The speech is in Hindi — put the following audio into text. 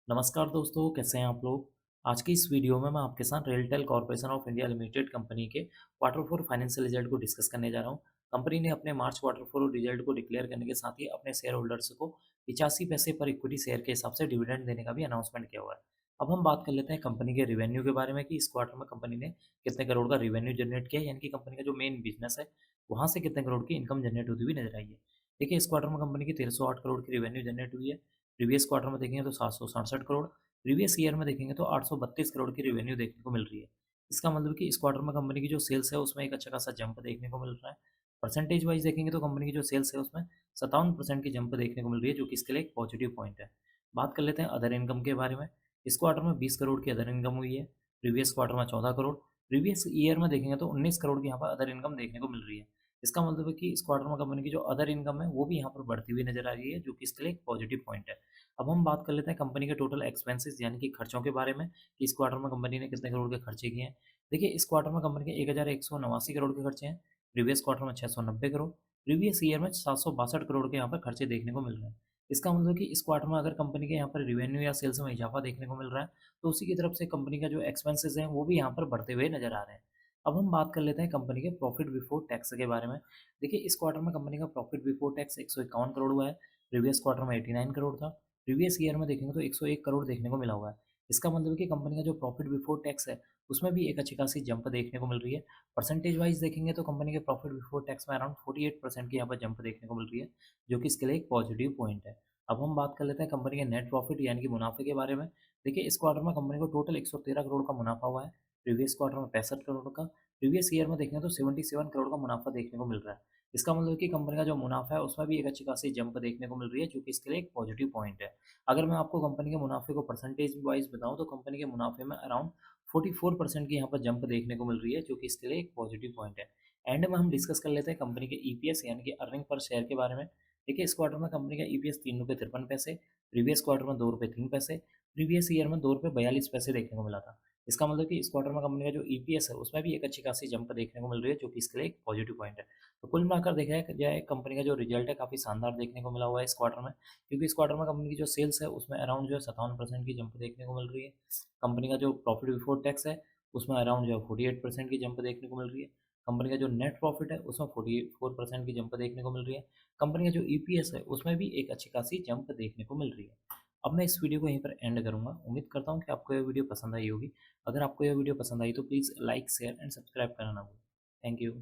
नमस्कार दोस्तों, कैसे हैं आप लोग। आज की इस वीडियो में मैं आपके साथ RailTel corporation of India limited company के क्वार्टर फोर फाइनेंशियल रिजल्ट को डिस्कस करने जा रहा हूं। कंपनी ने अपने मार्च क्वार्टर फोर रिजल्ट को डिक्लेयर करने के साथ ही अपने शेयर होल्डर्स को 85 पैसे पर इक्विटी शेयर के हिसाब से डिविडेंड देने का भी अनाउंसमेंट किया हुआ है। अब हम बात कर लेते हैं कंपनी के रिवेन्यू के बारे में कि इस क्वार्टर में कंपनी ने कितने करोड़ का रिवेन्यू जनरेट किया है, यानी कि कंपनी का जो मेन बिजनेस है वहां से कितने करोड़ की इनकम जनरेट होती हुई नजर आई है। देखिए, इस क्वार्टर में कंपनी की 1308 करोड़ की रिवेन्यू जनरेट हुई है। प्रीवियस क्वार्टर में देखेंगे तो 767 करोड़, प्रीवियस ईयर में देखेंगे तो 832 करोड़ की रेवेन्यू देखने को मिल रही है। इसका मतलब कि इस क्वार्टर में कंपनी की जो सेल्स है उसमें एक अच्छा खासा जंप देखने को मिल रहा है। परसेंटेज वाइज देखेंगे तो कंपनी की जो सेल्स है उसमें 57% की जंप देखने को मिल रही है, जो कि इसके लिए एक पॉजिटिव पॉइंट है। बात कर लेते हैं अदर इनकम के बारे में। इस क्वार्टर में 20 करोड़ की अदर इनकम हुई है। प्रीवियस क्वार्टर में 14 करोड़, प्रीवियस ईयर में देखेंगे तो 19 करोड़ की यहाँ पर अदर इनकम देखने को मिल रही है। इसका मतलब है कि इस क्वार्टर में कंपनी की जो अदर इनकम है वो भी यहाँ पर बढ़ती हुई नजर आ रही है, जो कि इसके लिए एक पॉजिटिव पॉइंट है। अब हम बात कर लेते हैं कंपनी के टोटल एक्सपेंसेस यानी कि खर्चों के बारे में कि इस क्वार्टर में कंपनी ने कितने करोड़ के खर्चे किए हैं। देखिए, इस क्वार्टर में कंपनी के 1189 करोड़ के खर्चे हैं। प्रीवियस क्वार्टर में 690 करोड़, प्रीवियस ईयर में 762 करोड़ के यहाँ पर खर्चे देखने को मिल रहे हैं। इसका मतलब कि इस क्वार्टर में अगर कंपनी के यहाँ पर रिवेन्यू या सेल्स में इजाफा देखने को मिल रहा है, तो उसी की तरफ से कंपनी का जो एक्सपेंसेस हैं वो भी यहाँ पर बढ़ते हुए नजर आ रहे हैं। अब हम बात कर लेते हैं कंपनी के प्रॉफिट बिफोर टैक्स के बारे में। देखिए, इस क्वार्टर में कंपनी का प्रॉफिट बिफोर टैक्स 151 करोड़ हुआ है। प्रीवियस क्वार्टर में 89 करोड़ था। प्रीवियस ईयर में देखेंगे तो 101 करोड़ देखने को मिला हुआ है। इसका मतलब है कि कंपनी का जो प्रॉफिट बिफोर टैक्स है उसमें भी एक अच्छी खासी जंप देखने को मिल रही है। परसेंटेज वाइज देखेंगे तो कंपनी के प्रॉफिट बिफोर टैक्स में अराउंड 48% की यहाँ पर जंप देखने को मिल रही है, जो कि इसके लिए एक पॉजिटिव पॉइंट है। अब हम बात कर लेते हैं कंपनी के नेट प्रॉफिट यानी कि मुनाफे के बारे में। देखिए, इस क्वार्टर में कंपनी को टोटल 113 करोड़ का मुनाफा हुआ है। प्रीवियस क्वार्टर में 65 करोड़ का, प्रीवियस ईयर में देखेंगे तो 77 करोड़ का मुनाफा देखने को मिल रहा है। इसका मतलब है कि कंपनी का जो मुनाफा है उसमें भी एक अच्छी खासी जंप देखने को मिल रही है, जो कि इसके लिए एक पॉजिटिव पॉइंट है। अगर मैं आपको कंपनी के मुनाफे को परसेंटेज वाइज बताऊं तो कंपनी के मुनाफे में अराउंड 44% की यहाँ पर जंप देखने को मिल रही है, जो कि इसके लिए एक पॉजिटिव पॉइंट है। एंड में हम डिस्कस कर लेते हैं कंपनी के ईपीएस यानी कि अर्निंग पर शेयर के बारे में। देखिए, इस क्वार्टर में कंपनी का ईपीएस 3 रुपये 53 पैसे, प्रीवियस क्वार्टर में 2 रुपये 3 पैसे, प्रीवियस ईयर में 2 रुपये 42 पैसे देखने को मिला था। इसका मतलब कि इस क्वार्टर में कंपनी का जो ईपीएस है उसमें भी एक अच्छी खासी जंप देखने को मिल रही है, जो कि इसके लिए एक पॉजिटिव पॉइंट है। तो कुल मिलाकर देखा जाए कंपनी का जो रिजल्ट है काफ़ी शानदार देखने को मिला हुआ है इस क्वार्टर में, क्योंकि इस क्वार्टर में कंपनी की जो सेल्स है उसमें अराउंड जो है 57% की जंप देखने को मिल रही है। कंपनी का जो प्रॉफिट बिफोर टैक्स है उसमें अराउंड जो है 48% की जंप देखने को मिल रही है। कंपनी का जो नेट प्रॉफिट है उसमें 44% की जंप देखने को मिल रही है। कंपनी का जो ईपीएस है उसमें भी एक अच्छी खासी जंप देखने को मिल रही है। अब मैं इस वीडियो को यहीं पर एंड करूंगा। उम्मीद करता हूँ कि आपको यह वीडियो पसंद आई होगी। अगर आपको यह वीडियो पसंद आई तो please like share and subscribe करना ना भूलें। Thank you.